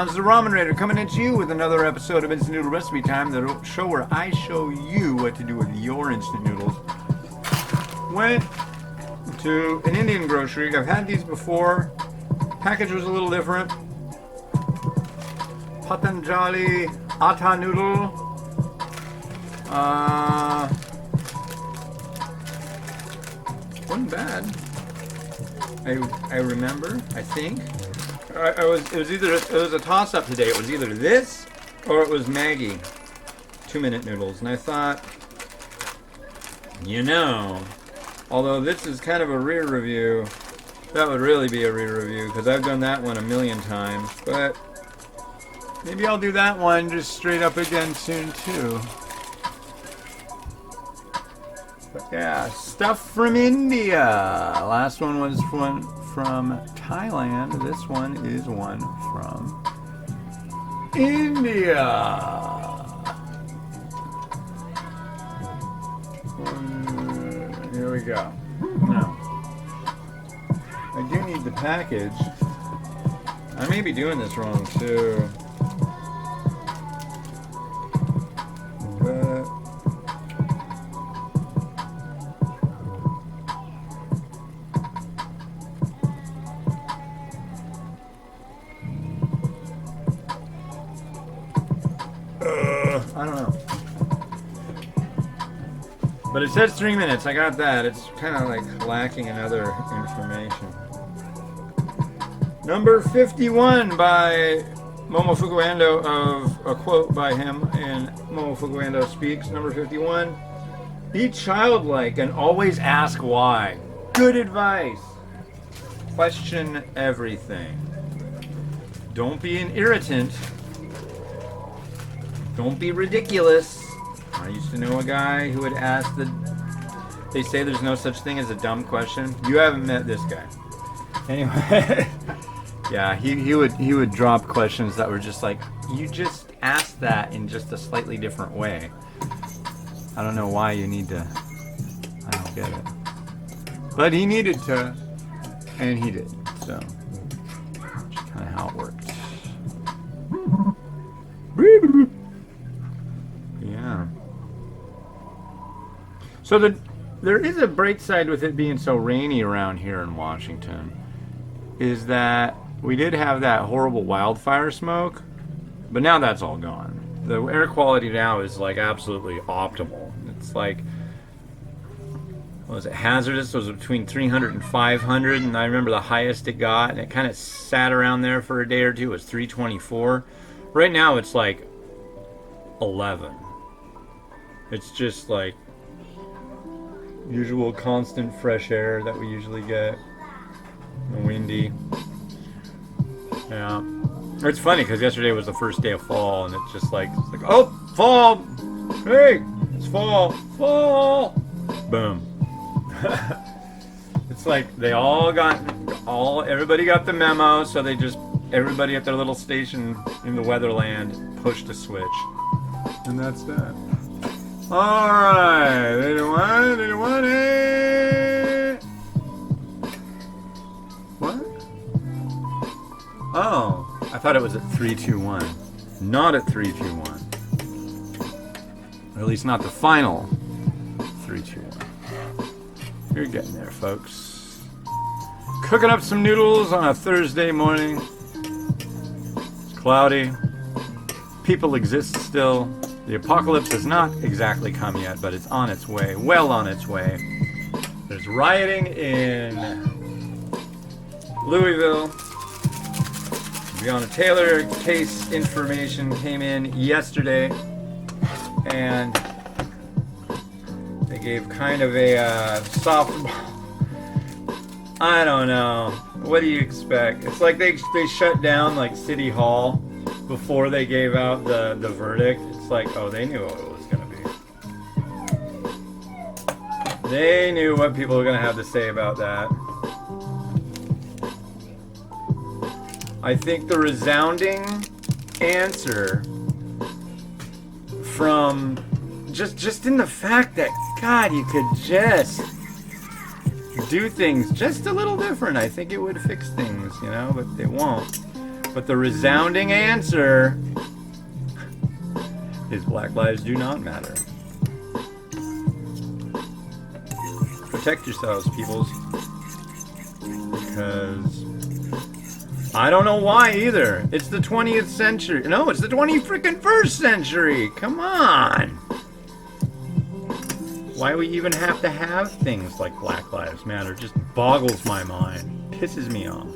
John's the Ramen Raider, coming at you with another episode of Instant Noodle Recipe Time, the show where I show you what to do with your instant noodles. Went to an Indian grocery. I've had these before. Package was a little different. Patanjali Atta noodle. Wasn't bad. I remember. I think. It was a toss-up today. It was either this or it was Maggie 2-minute noodles, and I thought, although this is kind of a rear review, that would really be a rear review because I've done that one a million times. But maybe I'll do that one just straight up again soon too. But yeah, stuff from India. Last one was from Thailand. This one is one from India. Here we go. Now, I do need the package. I may be doing this wrong too. But I don't know. But it says 3 minutes. I got that. It's kind of like lacking in other information. Number 51 by Momo Fukuando, of a quote by him in Momo Fukuando Speaks. Number 51. Be childlike and always ask why. Good advice. Question everything. Don't be an irritant. Don't be ridiculous. I used to know a guy who would ask they say there's no such thing as a dumb question. You haven't met this guy. Anyway, yeah, he would drop questions that were just like, you just asked that in just a slightly different way. I don't know why you need to, I don't get it. But he needed to, and he did, so that's kind of how it worked. Yeah. So there is a bright side with it being so rainy around here in Washington, is that we did have that horrible wildfire smoke, but now that's all gone. The air quality now is like absolutely optimal. It's like, what was it, hazardous? It was between 300 and 500, and I remember the highest it got, and it kind of sat around there for a day or two. It was 324. Right now it's like 11. It's just like usual constant fresh air that we usually get. Windy. Yeah. It's funny because yesterday was the first day of fall, and it's just like, oh, fall! Hey, it's fall! Fall! Boom. It's like everybody got the memo, so everybody at their little station in the weatherland pushed a switch. And that's that. Alright, 81, What? Oh, I thought it was at 321. Not at 321. Or at least not the final 321. You're getting there, folks. Cooking up some noodles on a Thursday morning. It's cloudy. People exist still. The apocalypse has not exactly come yet, but it's on its way, well on its way. There's rioting in Louisville. Breonna Taylor case information came in yesterday, and they gave kind of a softball. I don't know. What do you expect? It's like they shut down like City Hall before they gave out the verdict. It's like, oh, they knew what it was going to be. They knew what people were going to have to say about that. I think the resounding answer from just in the fact that, God, you could just do things just a little different. I think it would fix things, but they won't. But the resounding answer is Black lives do not matter. Protect yourselves, peoples. Because I don't know why either. It's the 20th century. No, it's the 21st century. Come on. Why we even have to have things like Black Lives Matter just boggles my mind. Pisses me off.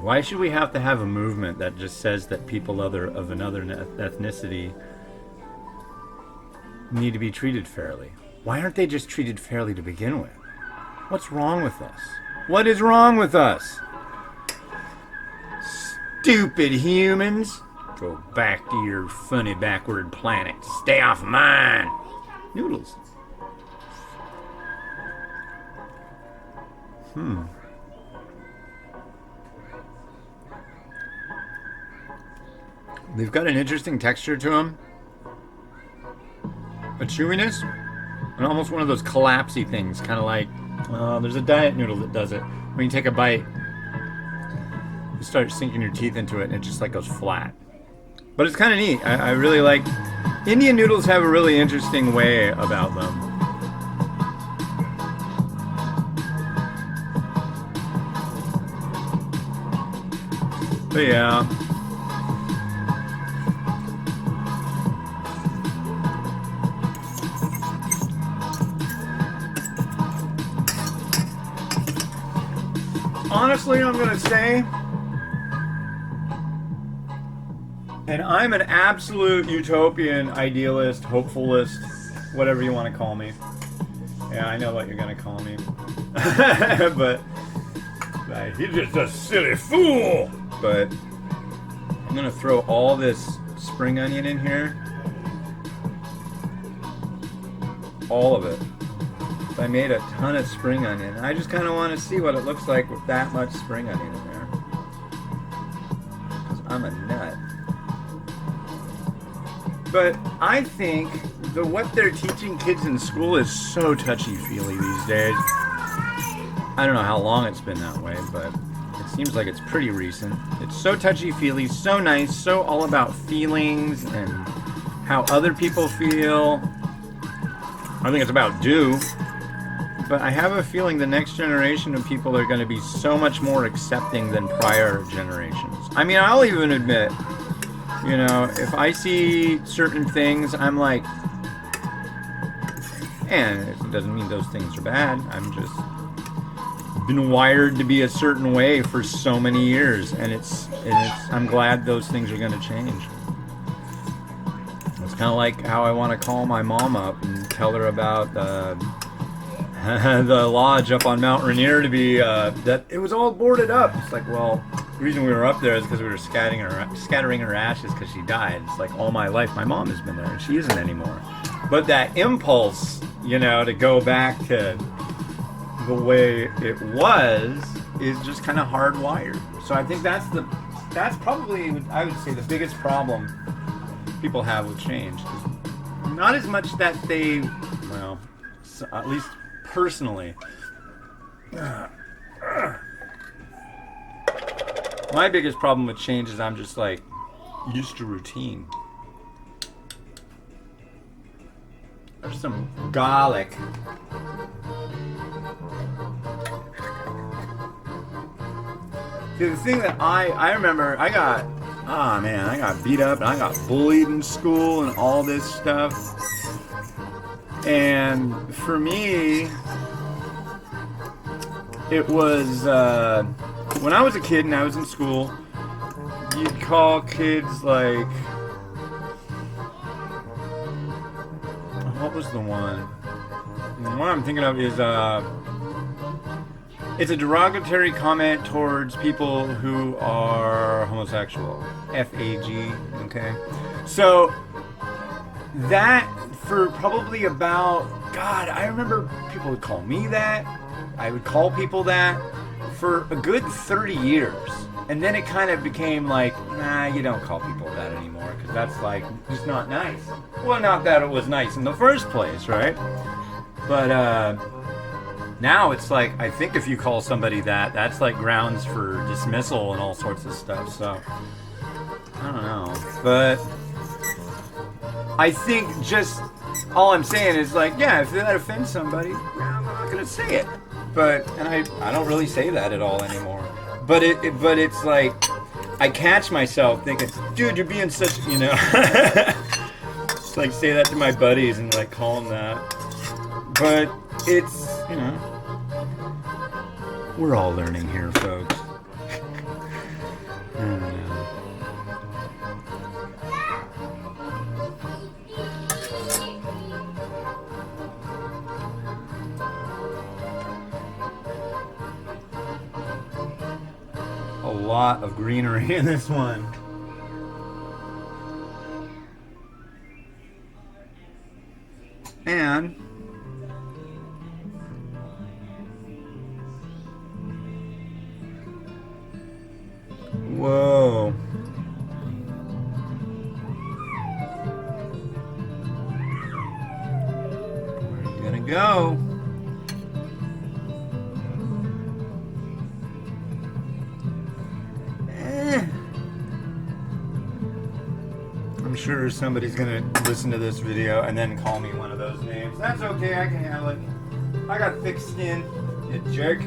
Why should we have to have a movement that just says that people of another ethnicity need to be treated fairly? Why aren't they just treated fairly to begin with? What's wrong with us? What is wrong with us? Stupid humans. Go back to your funny backward planet. Stay off mine. Noodles. They've got an interesting texture to them. A chewiness. And almost one of those collapsy things. Kind of like, there's a diet noodle that does it. When you take a bite, you start sinking your teeth into it and it just like goes flat. But it's kind of neat. I really like... Indian noodles have a really interesting way about them. But yeah. Honestly, I'm going to say, and I'm an absolute utopian, idealist, hopefulist, whatever you want to call me. Yeah, I know what you're going to call me. But like, he's just a silly fool. But I'm going to throw all this spring onion in here. All of it. I made a ton of spring onion. I just kind of want to see what it looks like with that much spring onion in there. Because I'm a nut. But I think what they're teaching kids in school is so touchy-feely these days. I don't know how long it's been that way, but it seems like it's pretty recent. It's so touchy-feely, so nice, so all about feelings and how other people feel. I think it's about do. But I have a feeling the next generation of people are going to be so much more accepting than prior generations. I mean, I'll even admit, you know, if I see certain things, I'm like, and it doesn't mean those things are bad. I'm just been wired to be a certain way for so many years, and I'm glad those things are going to change. It's kind of like how I want to call my mom up and tell her about the lodge up on Mount Rainier to be that it was all boarded up. It's like, well, the reason we were up there is because we were scattering her ashes because she died. It's like all my life my mom has been there and she isn't anymore. But that impulse, you know, to go back to the way it was is just kind of hardwired. So I think that's probably, I would say, the biggest problem people have with change. Not as much that they, well, at least personally, my biggest problem with change is I'm just like used to routine. There's some garlic. See, the thing that I remember, I got beat up and I got bullied in school and all this stuff. And for me, it was, when I was a kid and I was in school, you'd call kids like, what was the one? The one I'm thinking of is, it's a derogatory comment towards people who are homosexual. F-A-G, okay? So, that for probably about, God, I remember people would call me that. I would call people that for a good 30 years. And then it kind of became like, nah, you don't call people that anymore because that's like, just not nice. Well, not that it was nice in the first place, right? But, Now it's like, I think if you call somebody that, that's like grounds for dismissal and all sorts of stuff. So, I don't know. But I think just all I'm saying is like, yeah, if that offends somebody, I'm not going to say it. But, and I don't really say that at all anymore. But it's like, I catch myself thinking, dude, you're being such, you know. It's like say that to my buddies and like call them that. But it's, you know, we're all learning here, folks. I don't know. A lot of greenery in this one. And whoa. Where are you gonna go? I'm sure somebody's gonna listen to this video and then call me one of those names. That's okay, I can handle it. I got thick skin, you jerk.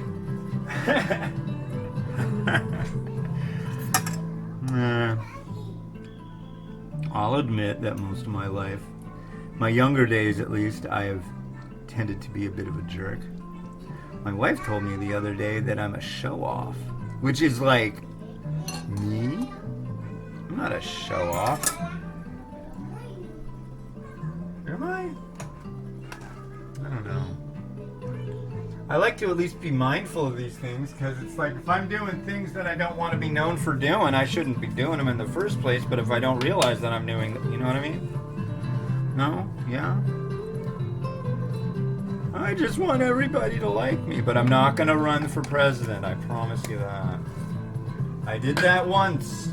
I'll admit that most of my life, my younger days at least, I have tended to be a bit of a jerk. My wife told me the other day that I'm a show-off, which is like, me? I'm not a show-off. Am I? I don't know. I like to at least be mindful of these things, because it's like if I'm doing things that I don't want to be known for doing, I shouldn't be doing them in the first place. But if I don't realize that I'm doing, you know what I mean? No? Yeah? I just want everybody to like me, but I'm not going to run for president. I promise you that. I did that once.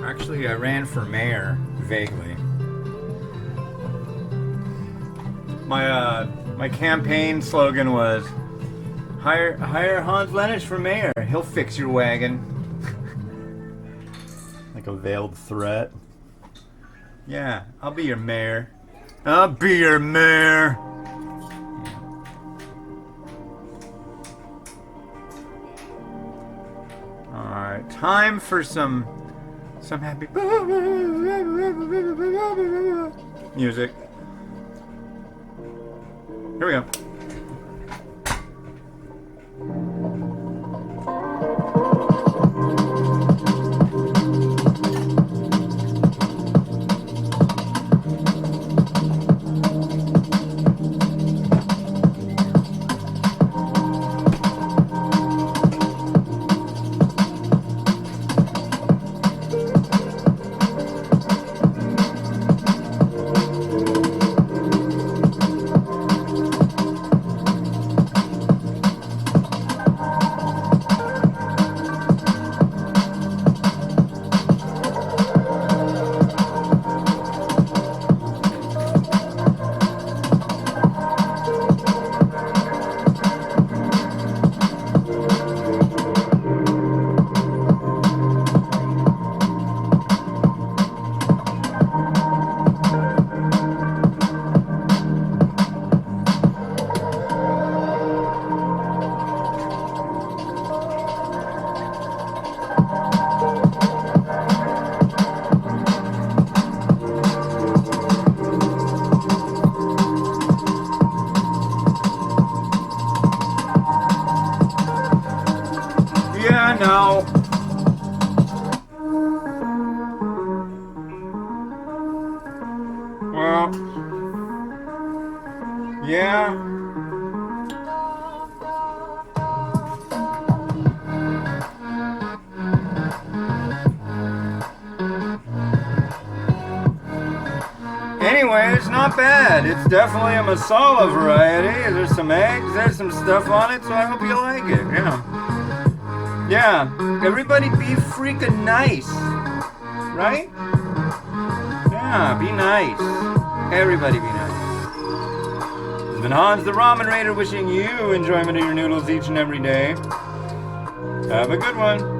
Actually, I ran for mayor, vaguely. My campaign slogan was, hire Hans Lennish for mayor. He'll fix your wagon. Like a veiled threat. Yeah, I'll be your mayor. I'll be your mayor. Alright, time for some happy music. Here we go. No. Well, yeah. Anyway, it's not bad. It's definitely a masala variety. There's some eggs, there's some stuff on it, so I hope you like it. Yeah. Yeah, everybody be freaking nice, right? Yeah, be nice. Everybody be nice. This has been Hans the Ramen Raider wishing you enjoyment of your noodles each and every day. Have a good one.